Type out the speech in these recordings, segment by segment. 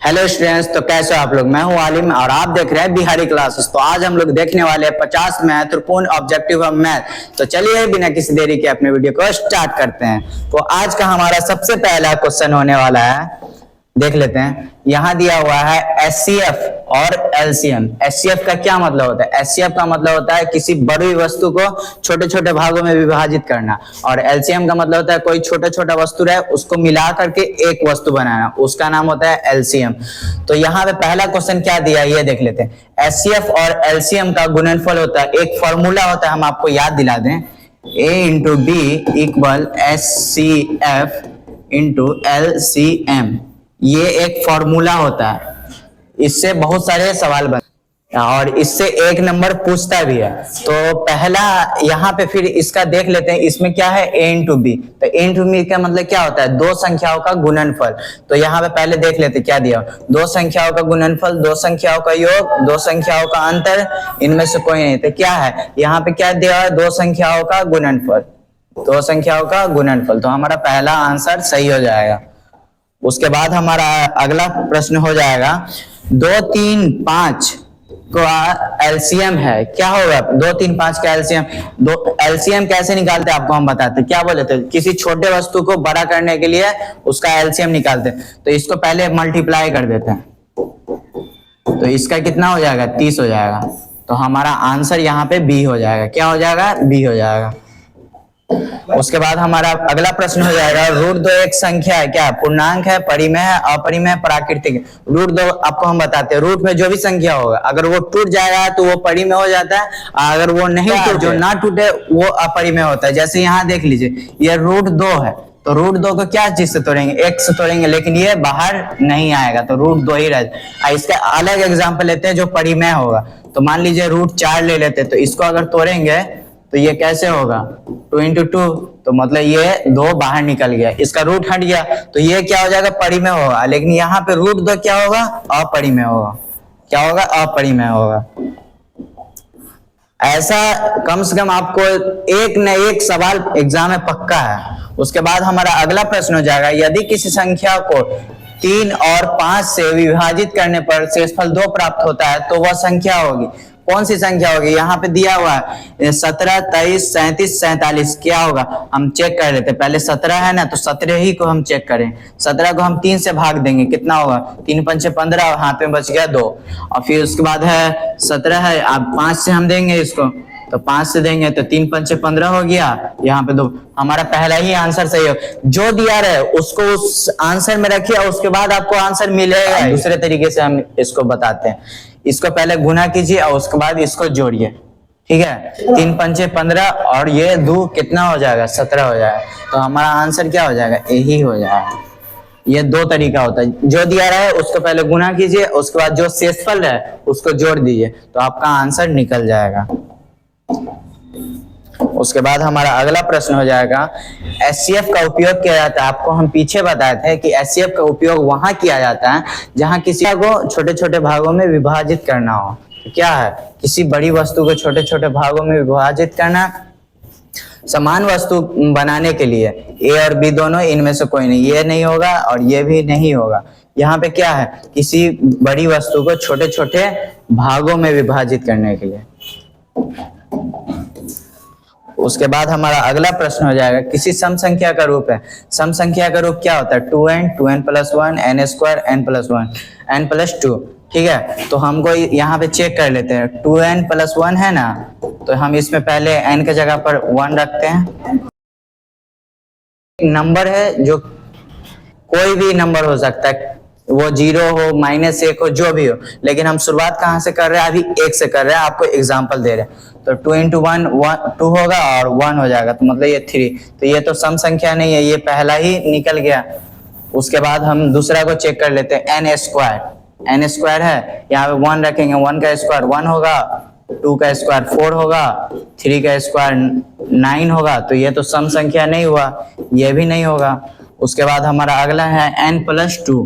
Hello students, तो कैसे हो आप लोग। मैं हूं आलिम और आप देख रहे हैं बिहारी क्लासेस। तो आज हम लोग देखने वाले हैं 50 महत्वपूर्ण ऑब्जेक्टिव ऑफ मैथ। तो चलिए बिना किसी देरी के अपने वीडियो को स्टार्ट करते हैं। तो आज का हमारा सबसे पहला क्वेश्चन होने वाला है, देख लेते हैं। यहां दिया हुआ है एचसीएफ और एलसीएम। एचसीएफ का क्या मतलब होता है? एचसीएफ का मतलब होता है किसी बड़ी वस्तु को छोटे छोटे भागों में विभाजित करना, और एलसीएम का मतलब होता है कोई छोटा छोटा वस्तु रहे उसको मिला करके एक वस्तु बनाना, उसका नाम होता है एलसीएम। तो यहाँ पे पहला क्वेश्चन क्या दिया है ये देख लेते हैं। एचसीएफ और एलसीएम का गुणनफल होता है, एक फॉर्मूला होता है, हम आपको याद दिला दें। A into D equal HCF into LCM, ये एक फॉर्मूला होता है। इससे बहुत सारे सवाल बनते हैं और इससे एक नंबर पूछता भी है। तो पहला यहाँ पे फिर इसका देख लेते हैं, इसमें क्या है a इंटू बी। तो a इंटू बी का मतलब क्या होता है? दो संख्याओं का गुणनफल। तो यहाँ पे पहले देख लेते क्या दिया, दो संख्याओं का गुणनफल, दो संख्याओं का योग, दो संख्याओं का अंतर, इनमें से कोई नहीं। तो क्या है यहाँ पे, क्या दिया है? दो संख्याओं का गुणनफल, दो संख्याओं का गुणनफल। तो हमारा पहला आंसर सही हो जाएगा। उसके बाद हमारा अगला प्रश्न हो जाएगा, 2, 3, 5 का एलसीएम है, क्या होगा? 2, 3, 5 का एलसीएम। दो एलसीएम कैसे निकालते हैं आपको हम बताते हैं। क्या बोले थे? किसी छोटे वस्तु को बड़ा करने के लिए उसका एलसीएम निकालते हैं। तो इसको पहले मल्टीप्लाई कर देते हैं, तो इसका कितना हो जाएगा? 30 हो जाएगा। तो हमारा आंसर यहाँ पे बी हो जाएगा। क्या हो जाएगा? बी हो जाएगा। उसके बाद हमारा अगला प्रश्न हो जाएगा, √2 एक संख्या है, क्या पूर्णांक है, परिमेय है, अपरिमेय, प्राकृतिक है। √2 आपको हम बताते हैं, रूट में जो भी संख्या होगा अगर वो टूट जाएगा तो वो परिमेय हो जाता है, अगर वो नहीं टूटे, जो ना टूटे वो अपरिमेय होता है। जैसे यहाँ देख लीजिए, ये √2 है, तो √2 को क्या चीज से तोड़ेंगे? एक से तोड़ेंगे, लेकिन ये बाहर नहीं आएगा, तो √2 ही रहेगा। इसका अलग एग्जाम्पल लेते हैं जो परिमेय होगा। तो मान लीजिए √4 ले लेते हैं, तो इसको अगर तोड़ेंगे तो ये कैसे होगा? 2 इंटू 2, तो मतलब ये 2 बाहर निकल गया, इसका रूट हट गया, तो ये क्या हो जाएगा? परिमेय होगा। लेकिन यहाँ पे √2 क्या होगा? अपरिमेय होगा। क्या होगा? अपरिमेय होगा। ऐसा कम से कम आपको एक न एक सवाल एग्जाम में पक्का है। उसके बाद हमारा अगला प्रश्न हो जाएगा, यदि किसी संख्या को 3 और 5 से विभाजित करने पर शेषफल 2 प्राप्त होता है तो वह संख्या होगी। कौन सी संख्या होगी? यहाँ पे दिया हुआ है 17, 23, 37, 47, क्या होगा? हम चेक कर लेते हैं। पहले 17 है ना, तो 17 ही को हम चेक करें। 17 को हम 3 से भाग देंगे, कितना होगा? 3 पंचे 15, हाथ में बच गया 2। और फिर उसके बाद है 17 है, अब 5 से हम देंगे इसको, तो 5 से देंगे तो 3 पंचे 15 हो गया, यहाँ पे 2। हमारा पहला ही आंसर सही हो। जो दिया रहे उसको उस आंसर में रखिए, उसके बाद आपको आंसर मिलेगा। दूसरे तरीके से हम इसको बताते हैं, इसको पहले गुना कीजिए और उसके बाद इसको जोड़िए, ठीक है। 3 पंचे 15 और ये 2 कितना हो जाएगा? 17 हो जाएगा। तो हमारा आंसर क्या हो जाएगा? यही हो जाएगा। ये 2 तरीका होता है, जो दिया रहा है उसको पहले गुना कीजिए, उसके बाद जो शेषफल है उसको जोड़ दीजिए, तो आपका आंसर निकल जाएगा। उसके बाद हमारा अगला प्रश्न हो जाएगा, एचसीएफ का उपयोग किया जाता है। आपको हम पीछे बताए थे कि एचसीएफ का उपयोग वहां किया जाता है जहां किसी को छोटे छोटे भागों में विभाजित करना हो। तो क्या है? किसी बड़ी वस्तु को छोटे छोटे भागों में विभाजित करना, समान वस्तु बनाने के लिए। ए और बी दोनों, इनमें से कोई नहीं, ये नहीं होगा और ये भी नहीं होगा। यहाँ पे क्या है? किसी बड़ी वस्तु को छोटे छोटे भागों में विभाजित करने के लिए। उसके बाद हमारा अगला प्रश्न हो जाएगा, किसी सम संख्या का रूप है। सम संख्या का रूप क्या होता है? 2n, 2n plus 1, n square, n plus 1, n plus 2, ठीक है। तो हमको यहाँ पे चेक कर लेते हैं, 2n प्लस 1 है ना, तो हम इसमें पहले n के जगह पर 1 रखते हैं। नंबर है जो कोई भी नंबर हो सकता है, वो 0 हो, -1 हो, जो भी हो, लेकिन हम शुरुआत कहाँ से कर रहे हैं? अभी 1 से कर रहे हैं, आपको एग्जांपल दे रहे हैं। तो 2 इंटू 1 2 होगा और 1 हो जाएगा, तो मतलब ये 3। तो ये तो सम संख्या नहीं है, ये पहला ही निकल गया। उसके बाद हम दूसरा को चेक कर लेते हैं, n स्क्वायर। n स्क्वायर है, यहाँ पे 1 रखेंगे, 1 का स्क्वायर 1 होगा, 2 का स्क्वायर 4 होगा, 3 का स्क्वायर 9 होगा। तो ये तो सम संख्या नहीं हुआ, ये भी नहीं होगा। उसके बाद हमारा अगला है n प्लस 2,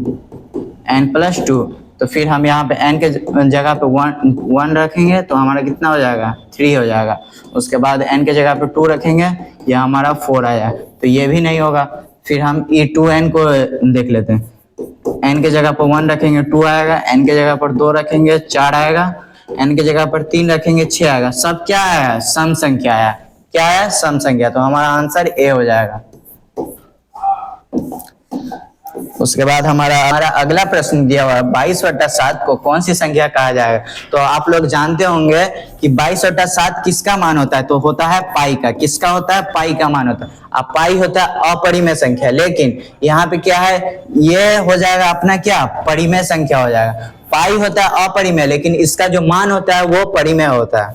n प्लस 2। तो फिर हम यहाँ पे n के जगह पे 1 रखेंगे, तो हमारा कितना हो जाएगा? 3 हो जाएगा। उसके बाद n के जगह पे 2 रखेंगे, यह हमारा 4 आया, तो ये भी नहीं होगा। फिर हम e2n को देख लेते हैं, n के जगह पर 1 रखेंगे 2 आएगा, n के जगह पर 2 रखेंगे 4 आएगा, n के जगह पर 3 रखेंगे 6 आएगा। सब क्या है? सम संख्या है। क्या है? सम संख्या। तो हमारा आंसर ए हो जाएगा। उसके बाद हमारा अगला प्रश्न दिया हुआ है 22/7 को कौन सी संख्या कहा जाएगा। तो आप लोग जानते होंगे कि 22/7 किसका मान होता है? तो होता है पाई का। किसका होता है? पाई का मान होता है। अब पाई होता है अपरिमेय संख्या, लेकिन यहाँ पे क्या है? ये हो जाएगा अपना क्या? परिमेय संख्या हो जाएगा। पाई होता है अपरिमेय, लेकिन इसका जो मान होता है वो परिमेय होता है।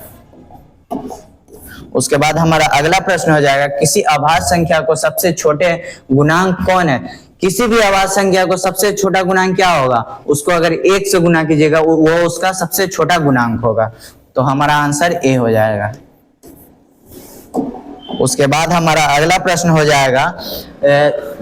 उसके बाद हमारा अगला प्रश्न हो जाएगा किसी अभाज्य संख्या को सबसे छोटे गुणांक कौन है? किसी भी अभाज्य संख्या को सबसे छोटा गुणांक क्या होगा? उसको अगर 1 से गुना कीजिएगा वो उसका सबसे छोटा गुणांक होगा। तो हमारा आंसर ए हो जाएगा। उसके बाद हमारा अगला प्रश्न हो जाएगा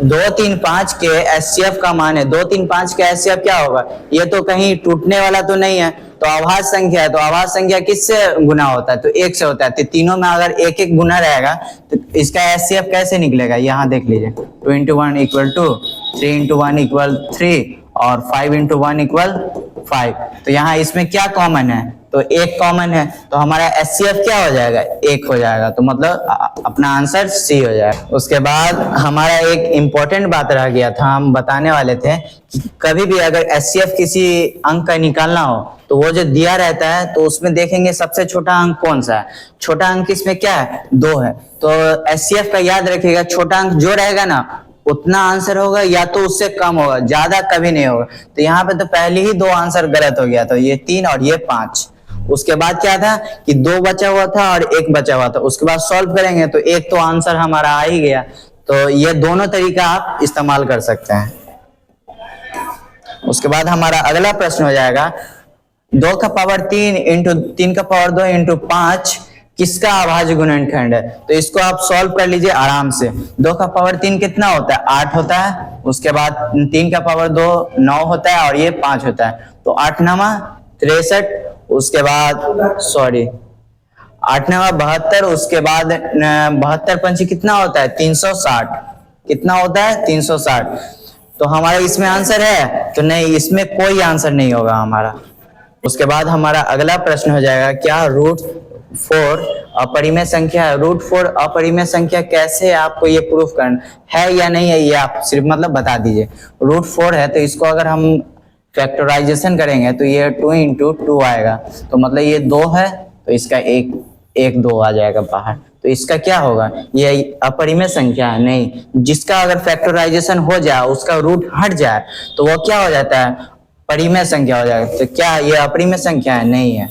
2, 3, 5 के एचसीएफ का मान है। 2, 3, 5 का एचसीएफ क्या होगा? ये तो कहीं टूटने वाला तो नहीं है, तो अभाज्य संख्या है। तो अभाज्य संख्या किससे गुना होता है? तो 1 से होता है। तो तीनों में अगर एक एक गुना रहेगा तो इसका एचसीएफ कैसे निकलेगा? यहाँ देख लीजिए, 2 × 1 = 2, 3 × 1 = 3 और 5 × 1 = 5। तो यहाँ इसमें क्या कॉमन है? तो 1 कॉमन है। तो हमारा एचसीएफ क्या हो जाएगा? 1 हो जाएगा। तो मतलब अपना आंसर सी हो जाएगा। उसके बाद हमारा एक इम्पोर्टेंट बात रह गया था, हम बताने वाले थे कि कभी भी अगर एचसीएफ किसी अंक का निकालना हो तो वो जो दिया रहता है तो उसमें देखेंगे सबसे छोटा अंक कौन सा है। छोटा अंक इसमें क्या है? 2 है। तो एचसीएफ का याद रखिएगा, छोटा अंक जो रहेगा ना उतना आंसर होगा, या तो उससे कम होगा, ज्यादा कभी नहीं होगा। तो यहाँ पे तो पहले ही 2 आंसर गलत हो गया, तो ये 3 और ये 5। उसके बाद क्या था कि 2 बचा हुआ था और 1 बचा हुआ था। उसके बाद सॉल्व करेंगे तो एक तो आंसर हमारा आ ही गया। तो ये दोनों तरीका आप इस्तेमाल कर सकते हैं। उसके बाद हमारा अगला प्रश्न हो जाएगा 2⁻³ × 3⁻² × 5 किसका अभाज्य गुणनखंड है? तो इसको आप सॉल्व कर लीजिए आराम से। 2⁻³ कितना होता है? 8 होता है। उसके बाद 3⁻² 9 होता है और ये 5 होता है। तो 8 × 9 = 63। उसके बाद 8 × 9 = 72। उसके बाद 72 पंची कितना होता है? 360। कितना होता है? 360। तो हमारा इसमें आंसर है? तो नहीं, इसमें कोई आंसर नहीं होगा हमारा। उसके बाद हमारा अगला प्रश्न हो जाएगा क्या √4 अपरिमेय संख्या है? √4 अपरिमेय संख्या कैसे आपको ये प्रूफ करना है या नहीं है, ये आप सिर्फ मतलब बता दीजिए। √4 है तो इसको अगर हम फैक्टराइजेशन करेंगे तो ये 2 × 2 आएगा। तो मतलब ये 2 है तो इसका 1 2 आ जाएगा बाहर। तो इसका क्या होगा? ये अपरिमेय संख्या है? नहीं, जिसका अगर फैक्टराइजेशन हो जाए, उसका रूट हट जाए तो वो क्या हो जाता है? परिमेय संख्या हो जाएगा। तो क्या ये अपरिमेय संख्या है? नहीं है।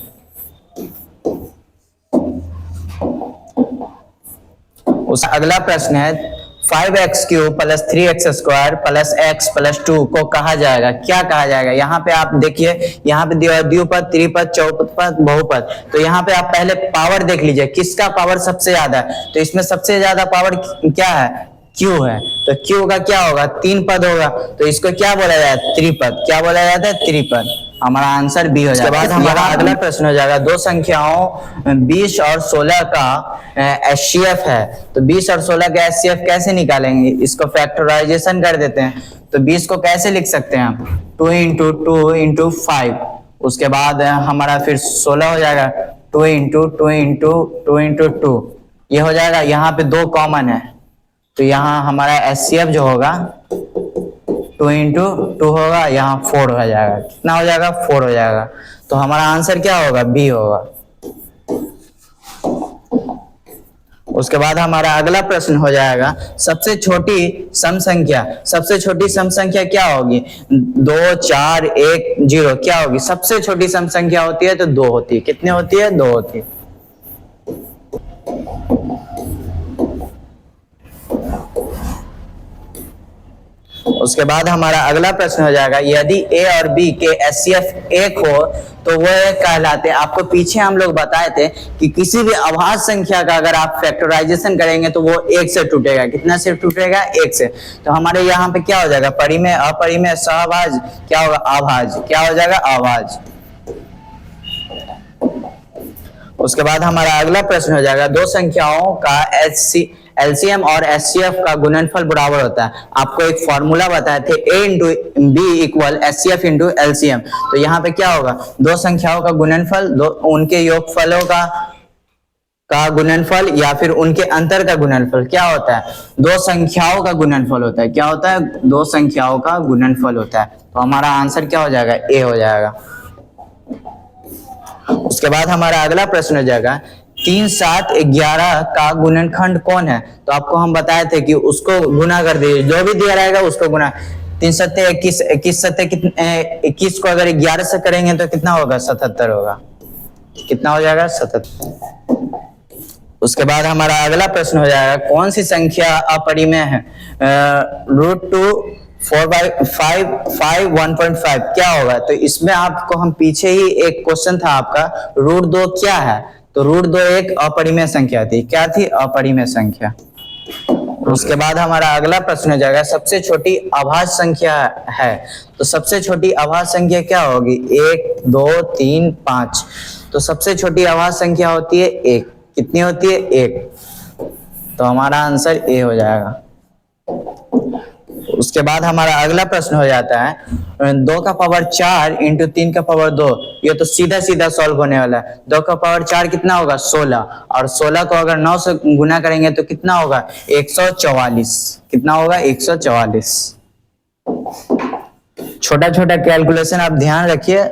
उस अगला प्रश्न है 5x³ + 3x² + x + 2 को कहा जाएगा, क्या कहा जाएगा? यहाँ पे आप देखिए, यहाँ पे द्विपद, त्रिपद, चौपद, बहुपद। तो यहाँ पे आप पहले पावर देख लीजिए, किसका पावर सबसे ज्यादा है? तो इसमें सबसे ज्यादा पावर क्या है? Q है। तो Q का क्या होगा? 3 पद होगा। तो इसको क्या बोला जाता है? त्रिपद। क्या बोला जाता है? त्रिपद। हमारा आंसर बी हो जाएगा। उसके बाद हमारा अगला प्रश्न हो जाएगा 2 संख्याओं 20 और 16 का एचसीएफ है। तो 20 और 16 का एचसीएफ कैसे निकालेंगे? इसको फैक्टराइजेशन कर देते हैं। तो 20 को कैसे लिख सकते हैं हम? 2 × 2 × 5। उसके बाद हमारा फिर 16 हो जाएगा 2 × 2 × 2 × 2। ये हो जाएगा। यहाँ पे 2 कॉमन है तो यहाँ हमारा एचसीएफ जो होगा 2 × 2 होगा, यहाँ 4 हो जाएगा। कितना हो जाएगा? 4 हो जाएगा। तो हमारा आंसर क्या होगा? बी होगा। उसके बाद हमारा अगला प्रश्न हो जाएगा सबसे छोटी सम संख्या। सबसे छोटी सम संख्या क्या होगी? 2 4 1 0 क्या होगी? सबसे छोटी सम संख्या होती है तो 2 होती है। कितने होती है? 2 होती है। उसके बाद हमारा अगला प्रश्न हो जाएगा यदि a और b के एचसीएफ 1 हो तो वो कहलाते हैं। आपको पीछे हम लोग बताए थे कि किसी भी अभाज्य संख्या का अगर आप फैक्टराइजेशन करेंगे तो वो 1 से टूटेगा। कितना से टूटेगा? 1 से। तो हमारे यहाँ पे क्या हो जाएगा? परिमेय, अपरिमेय, सहभाज्य, क्या होगा? अभाज्य। क्या हो जाएगा? अभाज्य। उसके बाद हमारा अगला प्रश्न हो जाएगा 2 संख्याओं का एलसीएम और एचसीएफ का गुणनफल बराबर होता है। आपको एक फॉर्मूला बताए थे A into B equal HCF into LCM. तो यहाँ पे क्या होगा, दो संख्याओं का गुणनफल, दो उनके योगफलों का गुणनफल या फिर उनके अंतर का गुणनफल क्या होता है, दो संख्याओं का गुणनफल होता है। क्या होता है, दो संख्याओं का गुणनफल होता है। तो हमारा आंसर क्या हो जाएगा, ए हो जाएगा। उसके बाद हमारा अगला प्रश्न हो जाएगा 3, 7, 11 का गुणनखंड कौन है। तो आपको हम बताए थे कि उसको गुना कर दीजिए, जो भी दिया रहेगा उसको गुना। 3 सत्ते 21, 21 सत्ते 21 को अगर 11 से करेंगे तो कितना होगा, 77 होगा। कितना हो जाएगा, 77। उसके बाद हमारा अगला प्रश्न हो जाएगा कौन सी संख्या अपरिमेय है। √2 4/5 1.5 क्या होगा। तो इसमें आपको हम पीछे ही एक क्वेश्चन था आपका, √2 क्या है। तो √2 एक अपरिमेय संख्या थी। क्या थी, अपरिमेय संख्या। उसके बाद हमारा अगला प्रश्न हो जाएगा सबसे छोटी अभाज्य संख्या है। तो सबसे छोटी अभाज्य संख्या क्या होगी, 1 2 3 5। तो सबसे छोटी अभाज्य संख्या होती है 1। कितनी होती है, 1। तो हमारा आंसर ए हो जाएगा। उसके बाद हमारा अगला प्रश्न हो जाता है 2 का पावर 4 इंटू 3 का पावर 2। ये तो सीधा सीधा सॉल्व होने वाला है। 2 का पावर 4 कितना होगा, 16। और 16 को अगर 9 से गुना करेंगे तो कितना होगा, 144। कितना होगा, 144। छोटा छोटा कैलकुलेशन आप ध्यान रखिए,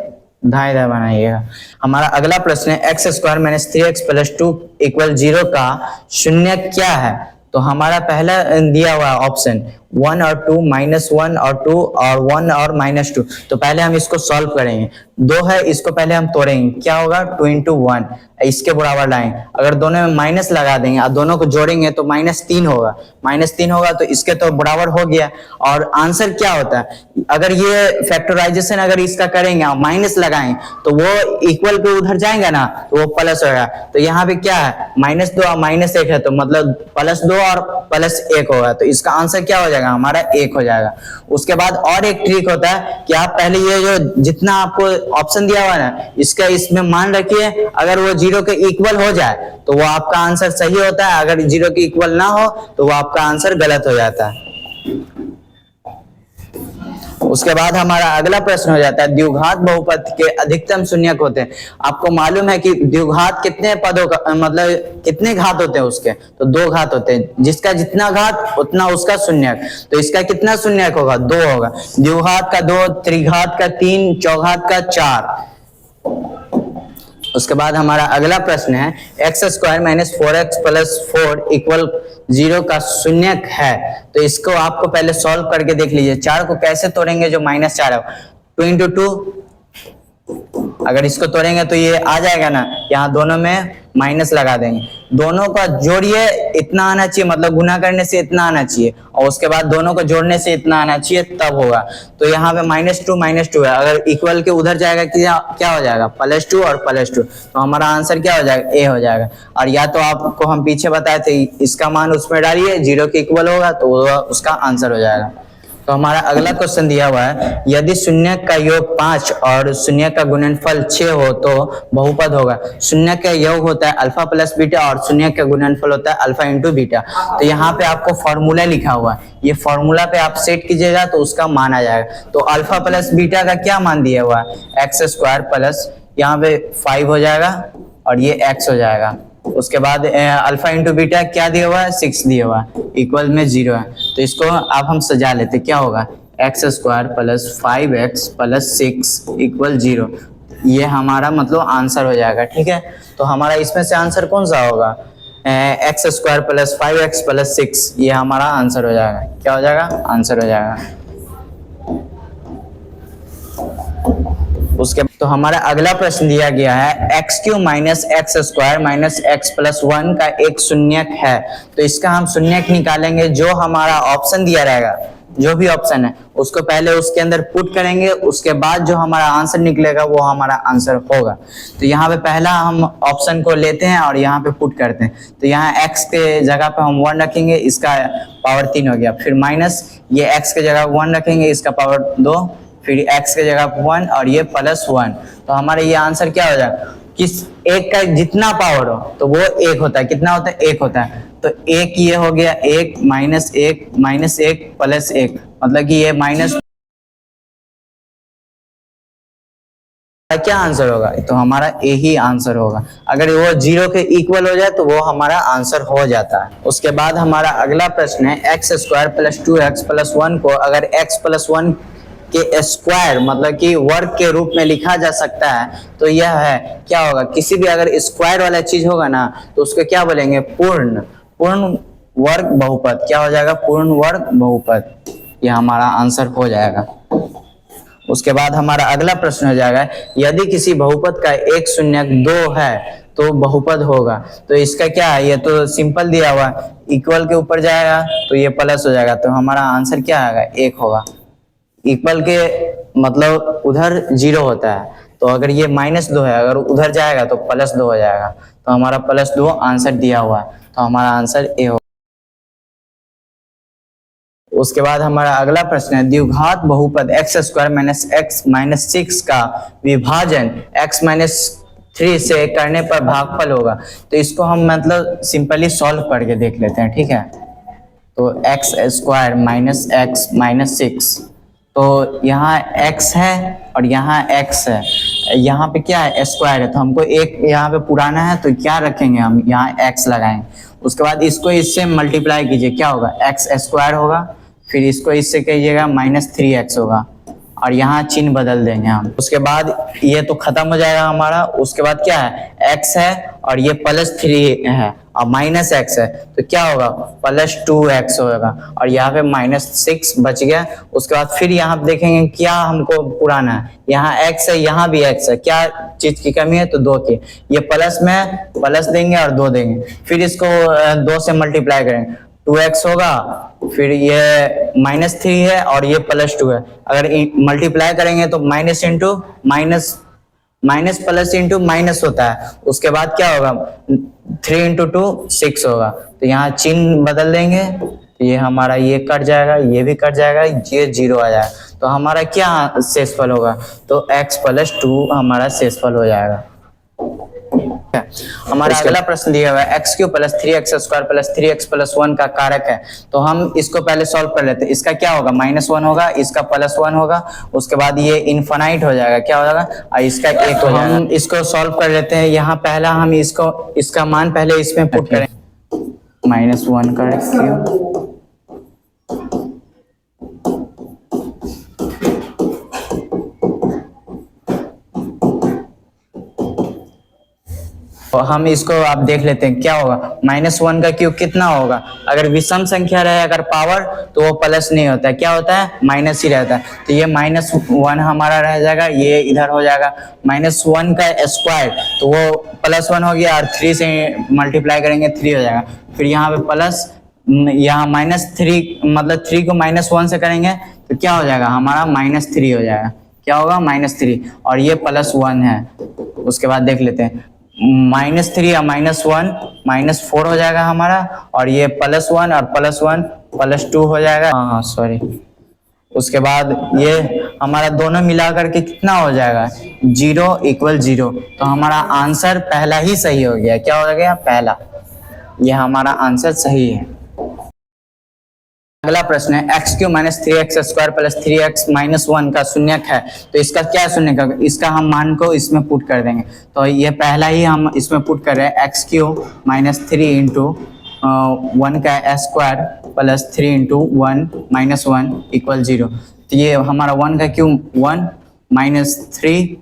धाए धाए बनाइएगा। हमारा अगला प्रश्न है x² - 3x + 2 = 0 का शून्य क्या है। तो हमारा पहला दिया हुआ ऑप्शन 1 और 2, -1 और 2 और 1 और -2। तो पहले हम इसको सॉल्व करेंगे। 2 है, इसको पहले हम तोड़ेंगे, क्या होगा, 2 × 1 इसके बराबर लाएंगे। अगर दोनों में माइनस लगा देंगे और दोनों को जोड़ेंगे तो -3 होगा। -3 होगा तो इसके तो बराबर हो गया। और आंसर क्या होता है, अगर ये फैक्टराइजेशन अगर इसका करेंगे और माइनस लगाएं तो वो इक्वल पे उधर जाएंगे ना, तो वो प्लस होगा। तो यहाँ पे क्या है, -2 और -1 है, तो मतलब +2 और +1 होगा। तो इसका आंसर क्या हो जाएगा, हमारा 1 हो जाएगा। उसके बाद और एक ट्रिक होता है कि आप पहले ये जो जितना आपको ऑप्शन दिया हुआ है ना, इसका इसमें मान रखिए, अगर वो 0 के इक्वल हो जाए तो वो आपका आंसर सही होता है, अगर 0 के इक्वल ना हो तो वो आपका आंसर गलत हो जाता है। उसके बाद हमारा अगला प्रश्न हो जाता है द्विघात बहुपद के अधिकतम शून्यक होते हैं। आपको मालूम है कि द्विघात कितने पदों का मतलब कितने घात होते हैं उसके, तो 2 घात होते हैं। जिसका जितना घात उतना उसका शून्यक। तो इसका कितना शून्यक होगा, 2 होगा। द्विघात का 2, त्रिघात का 3, चौघात का 4। उसके बाद हमारा अगला प्रश्न है x² - 4x + 4 = 0 का शून्यक है। तो इसको आपको पहले सॉल्व करके देख लीजिए। 4 को कैसे तोड़ेंगे, जो -4 है, 2 × 2। अगर इसको तोड़ेंगे तो ये आ जाएगा ना, यहाँ दोनों में माइनस लगा देंगे। दोनों का जोड़िए इतना आना चाहिए, मतलब गुना करने से इतना आना चाहिए, और उसके बाद दोनों को जोड़ने से इतना आना चाहिए, तब होगा। तो यहाँ पे -2 है, अगर इक्वल के उधर जाएगा क्या हो जाएगा, +2 और +2। तो हमारा आंसर क्या हो जाएगा, ए हो जाएगा। और या तो आपको हम पीछे बताए थे इसका मान उसमें डालिए, 0 के इक्वल होगा तो उसका आंसर हो जाएगा। तो हमारा अगला क्वेश्चन दिया हुआ है यदि शून्यक का योग 5 और शून्यक का गुणनफल 6 हो तो बहुपद होगा। शून्यक का योग होता है अल्फा + बीटा और शून्यक का गुणनफल होता है अल्फा × बीटा। तो यहाँ पे आपको फॉर्मूला लिखा हुआ है, ये फॉर्मूला पे आप सेट कीजिएगा तो उसका मान आ जाएगा। तो अल्फा + बीटा का क्या मान दिया हुआ है, x² + यहाँ पे 5 हो जाएगा और ये x हो जाएगा। उसके बाद अल्फा × बीटा क्या दिया हुआ है, 6 दिया हुआ है, इक्वल में 0 है। तो इसको आप हम सजा लेते, क्या होगा, x² + 5x + 6 = 0। ये हमारा मतलब आंसर हो जाएगा। ठीक है, तो हमारा इसमें से आंसर कौन सा होगा, x² + 5x + 6, ये हमारा आंसर हो जाएगा। क्या हो जाएगा, आंसर हो जाएगा। उसके तो हमारा अगला प्रश्न दिया गया है x³ - x² - x + 1 का एक शून्यक है। तो इसका हम शून्यक निकालेंगे, जो हमारा ऑप्शन दिया रहेगा, जो भी ऑप्शन है उसको पहले उसके अंदर पुट करेंगे, उसके बाद जो हमारा आंसर निकलेगा वो हमारा आंसर होगा। तो यहाँ पे पहला हम ऑप्शन को लेते हैं और यहाँ पे पुट करते हैं। तो यहाँ x के जगह पे हम 1 रखेंगे, इसका पावर 3 हो गया। फिर माइनस ये x के जगह 1 रखेंगे, इसका पावर 2, फिर x के जगह 1 और ये +1। तो हमारा ये आंसर क्या हो जाएगा, किस एक का जितना पावर हो तो वो 1 होता है। कितना होता है, 1 होता है। तो एक ये हो गया, एक माइनस एक प्लस एक, मतलब कि ये माइनस, क्या आंसर होगा? तो हमारा ए ही आंसर होगा। अगर वो जीरो के इक्वल हो जाए तो वो हमारा आंसर हो जाता है। उसके बाद हमारा अगला प्रश्न है x square plus 2x plus 1 को अगर x प्लस 1 के स्क्वायर मतलब कि वर्ग के रूप में लिखा जा सकता है तो यह है क्या होगा? किसी भी अगर स्क्वायर वाला चीज होगा ना तो उसको क्या बोलेंगे? पूर्ण वर्ग बहुपद। क्या हो जाएगा? पूर्ण वर्ग बहुपद। यह हमारा आंसर हो जाएगा। उसके बाद हमारा अगला प्रश्न हो जाएगा यदि किसी बहुपद का एक शून्यक 2 है तो बहुपद होगा। तो इसका क्या है? ये तो सिंपल दिया हुआ, इक्वल के ऊपर जाएगा तो ये प्लस हो जाएगा, तो हमारा आंसर क्या आएगा? एक होगा। इक्वल के मतलब उधर जीरो होता है, तो अगर ये -2 है, अगर उधर जाएगा तो +2 हो जाएगा, तो हमारा +2 आंसर दिया हुआ है, तो हमारा आंसर ए होगा। उसके बाद हमारा अगला प्रश्न है द्विघात बहुपद x square minus x minus 6 का विभाजन x माइनस 3 से करने पर भागफल होगा। तो इसको हम मतलब सिंपली सॉल्व करके देख लेते हैं, ठीक है। तो x square minus x minus 6, तो यहाँ x है और यहाँ x है, यहाँ पे क्या है? स्क्वायर है, तो हमको एक यहाँ पे पुराना है तो क्या रखेंगे हम? यहाँ x लगाएंगे। उसके बाद इसको इससे मल्टीप्लाई कीजिए, क्या होगा? x स्क्वायर होगा, फिर इसको इससे कहिएगा -3x होगा, और यहाँ चिन्ह बदल देंगे हम। उसके बाद ये तो खत्म हो जाएगा हमारा। उसके बाद क्या है? x है और ये +3 है और -x है, तो क्या होगा? +2x होगा, और यहाँ पे -6 बच गया। उसके बाद फिर यहाँ पे देखेंगे क्या हमको पुराना है, यहाँ x है, यहाँ भी x है, क्या चीज की कमी है? तो 2 की। ये प्लस में प्लस देंगे और 2 देंगे, फिर इसको 2 से मल्टीप्लाई करेंगे, 2x होगा, फिर ये -3 है और ये +2 है, अगर मल्टीप्लाई करेंगे तो minus into minus minus plus into minus होता है। उसके बाद क्या होगा? 3 इंटू 2 6 होगा, तो यहाँ चिन्ह बदल देंगे, तो ये हमारा ये कट जाएगा, ये भी कट जाएगा, ये 0 आ जाएगा, तो हमारा क्या शेषफल होगा? तो x + 2 हमारा शेषफल हो जाएगा। हमारा अगला प्रश्न दिया हुआ है x³ + 3x² + 3x + 1 का कारक है, तो हम इसको पहले सॉल्व कर लेते हैं। इसका क्या होगा? -1 होगा, इसका +1 होगा, उसके बाद ये इनफाइनाइट हो जाएगा, क्या हो जाएगा? और इसका 1 हो जाएगा। हम इसको सॉल्व कर लेते हैं। यहाँ पहला हम इसका मान पहले इसमें पुट करें, -1 का क्यूब तो हम इसको आप देख लेते हैं क्या होगा। -1 का क्यूब कितना होगा? अगर विषम संख्या रहे अगर पावर तो वो प्लस नहीं होता है, क्या होता है? माइनस ही रहता है, तो ये -1 हमारा रह जाएगा, ये इधर हो जाएगा। -1 का स्क्वायर तो वो +1 हो गया, और 3 से मल्टीप्लाई करेंगे 3 हो जाएगा, फिर यहाँ पे प्लस, यहाँ -3 मतलब 3 को -1 से करेंगे तो क्या हो जाएगा? हमारा -3 हो जाएगा, क्या होगा? -3, और ये +1 है। उसके बाद देख लेते हैं -3 या -1 -4 हो जाएगा हमारा, और ये +1 और +1 +2 हो जाएगा। हाँ सॉरी। उसके बाद ये हमारा दोनों मिलाकर के कितना हो जाएगा? 0 = 0, तो हमारा आंसर पहला ही सही हो गया। क्या हो गया? पहला। ये हमारा आंसर सही है। अगला प्रश्न है x³ - 3x² + 3x - 1 का शून्यक है, तो इसका क्या शून्यक है? इसका हम मान को इसमें पुट कर देंगे, तो ये पहला ही हम इसमें पुट कर रहे हैं, x³ - 3 × 1 का स्क्वायर + 3 × 1 - 1 = 0। तो ये हमारा 1 का क्यूब 1 -3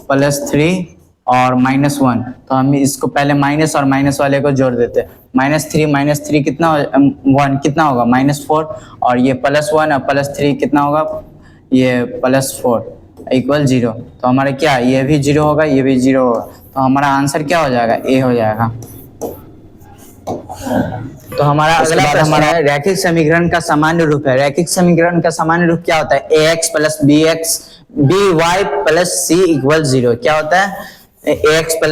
+ 3 और -1, तो हम इसको पहले माइनस और माइनस वाले को जोड़ देते हैं। -3 कितना 1 कितना होगा? -4, और ये +1 और +3 कितना होगा? ये +4 = 0, तो हमारा क्या? ये भी 0 होगा, ये भी 0 होगा, तो हमारा आंसर क्या हो जाएगा? ए हो जाएगा। तो हमारा अगला हमारा रैखिक समीकरण का सामान्य रूप है। रैखिक समीकरण का सामान्य रूप क्या होता है? ax + by + c = 0। क्या होता है? ax + by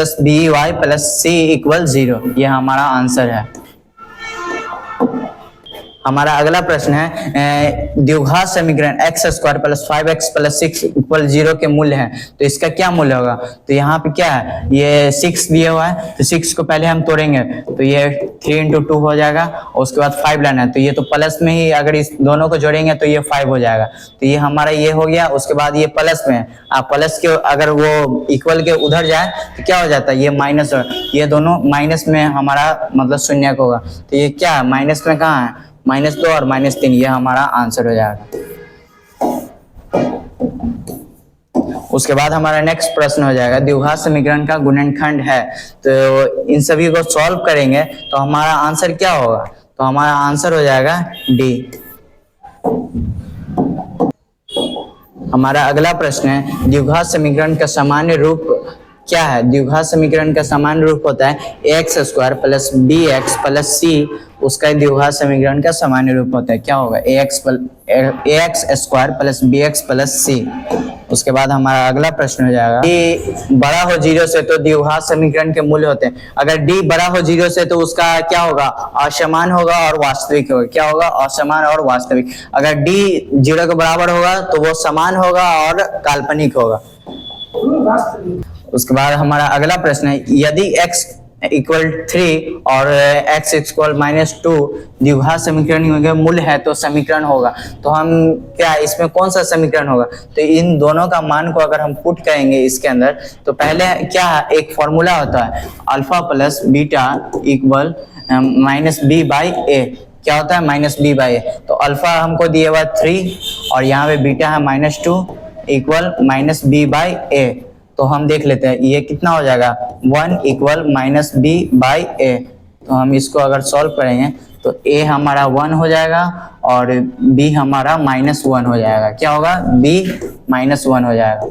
+ c = 0। ये हमारा आंसर है। हमारा अगला प्रश्न है द्विघात समीकरण x square plus 5x plus 6 equal 0 के मूल्य हैं, तो इसका क्या मूल्य होगा। तो यहाँ पे क्या है, ये 6 दिया हुआ है, तो 6 को पहले हम तोड़ेंगे तो ये 3 इंटू 2 हो जाएगा, और उसके बाद 5 लाना है, तो ये तो प्लस में ही अगर इस दोनों को जोड़ेंगे तो ये 5 हो जाएगा। तो ये हमारा ये हो गया। उसके बाद ये प्लस में आप प्लस के अगर वो इक्वल के उधर जाए तो क्या हो जाता है, ये माइनस, ये दोनों माइनस में हमारा मतलब शून्य होगा। तो ये क्या है, माइनस में कहाँ है, -2 और -3, ये हमारा आंसर हो जाएगा। उसके बाद हमारा नेक्स्ट प्रश्न हो जाएगा द्विघात समीकरण का गुणनखंड है, तो इन सभी को सॉल्व करेंगे तो हमारा आंसर क्या होगा। तो हमारा आंसर हो जाएगा डी। हमारा अगला प्रश्न है द्विघात समीकरण का सामान्य रूप क्या है। द्विघात समीकरण का सामान्य रूप होता है x square plus b x plus c, उसका द्विघात समीकरण का सामान्य रूप होता है, क्या होगा, x square plus b x plus c. उसके बाद हमारा अगला प्रश्न हो जाएगा डी बड़ा हो 0 से तो द्विघात समीकरण के मूल्य होते हैं। अगर डी बड़ा हो 0 से तो उसका क्या होगा, असमान होगा और वास्तविक होगा। क्या होगा, असमान और वास्तविक। अगर डी 0 के बराबर होगा तो वो समान होगा और काल्पनिक होगा। उसके बाद हमारा अगला प्रश्न है यदि x इक्वल 3 और x इक्वल -2 द्विघात समीकरण का मूल्य है तो समीकरण होगा। तो हम क्या इसमें कौन सा समीकरण होगा, तो इन दोनों का मान को अगर हम पुट करेंगे इसके अंदर, तो पहले क्या एक फॉर्मूला होता है alpha plus beta equal -b/a। क्या होता है, -b/a। तो अल्फा हमको दिया हुआ 3 और यहाँ पे बीटा है -2 इक्वल -b/a। तो हम देख लेते हैं ये कितना हो जाएगा, 1 इक्वल -b/a। तो हम इसको अगर सॉल्व करेंगे तो a हमारा 1 हो जाएगा और b हमारा -1 हो जाएगा। क्या होगा, b -1 हो जाएगा।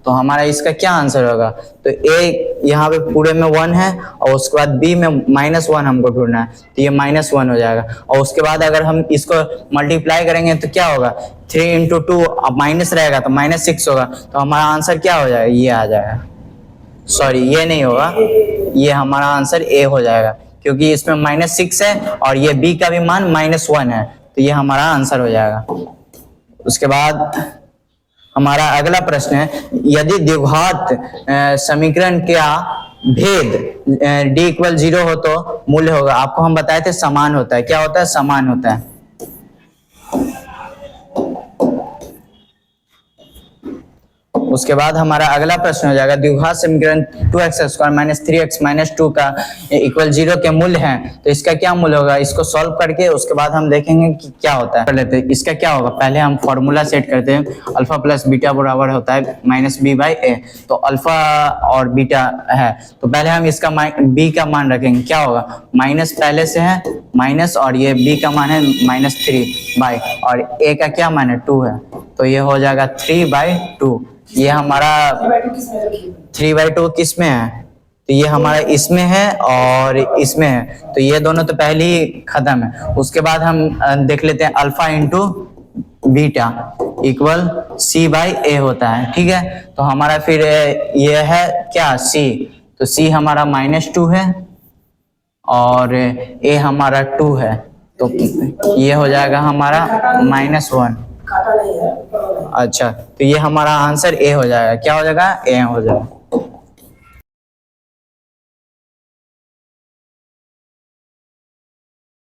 तो हमारा इसका क्या आंसर होगा, तो a यहाँ पे पूरे में 1 है और उसके बाद b में -1 हमको ढूंढना है, तो ये -1 हो जाएगा। और उसके बाद अगर हम इसको मल्टीप्लाई करेंगे तो क्या होगा, 3 इंटू 2 अब माइनस रहेगा तो -6 होगा। तो हमारा आंसर क्या हो जाएगा, ये आ जाएगा, सॉरी ये नहीं होगा, ये हमारा आंसर a हो जाएगा क्योंकि इसमें -6 है और ये b का भी मान -1 है, तो ये हमारा आंसर हो जाएगा। उसके बाद हमारा अगला प्रश्न है यदि द्विघात समीकरण का भेद d इक्वल 0 हो तो मूल्य होगा। आपको हम बताए थे समान होता है। क्या होता है, समान होता है। उसके बाद हमारा अगला प्रश्न हो जाएगा द्विघात समीकरण 2x स्क्वायर -3x -2 का इक्वल 0 के मूल्य हैं, तो इसका क्या मूल्य होगा। इसको सॉल्व करके उसके बाद हम देखेंगे कि क्या होता है। कर लेते हैं इसका क्या होगा, पहले हम फॉर्मूला सेट करते हैं अल्फा प्लस बीटा बराबर होता है -b/a। तो अल्फा और बीटा है तो पहले हम इसका b का मान रखेंगे। क्या होगा, माइनस पहले से है माइनस और ये b का मान है -3 और a का क्या मान है 2 है, तो ये हो जाएगा 3/2। ये हमारा 3/2 किस में है, तो ये हमारा इसमें है और इसमें है, तो ये दोनों तो पहले ही खत्म है। उसके बाद हम देख लेते हैं alpha into beta equal c/a होता है, ठीक है। तो हमारा फिर ये है क्या c, तो c हमारा -2 है और a हमारा 2 है, तो ये हो जाएगा हमारा -1। अच्छा, तो ये हमारा आंसर ए हो जाएगा। क्या हो जाएगा, ए हो जाएगा।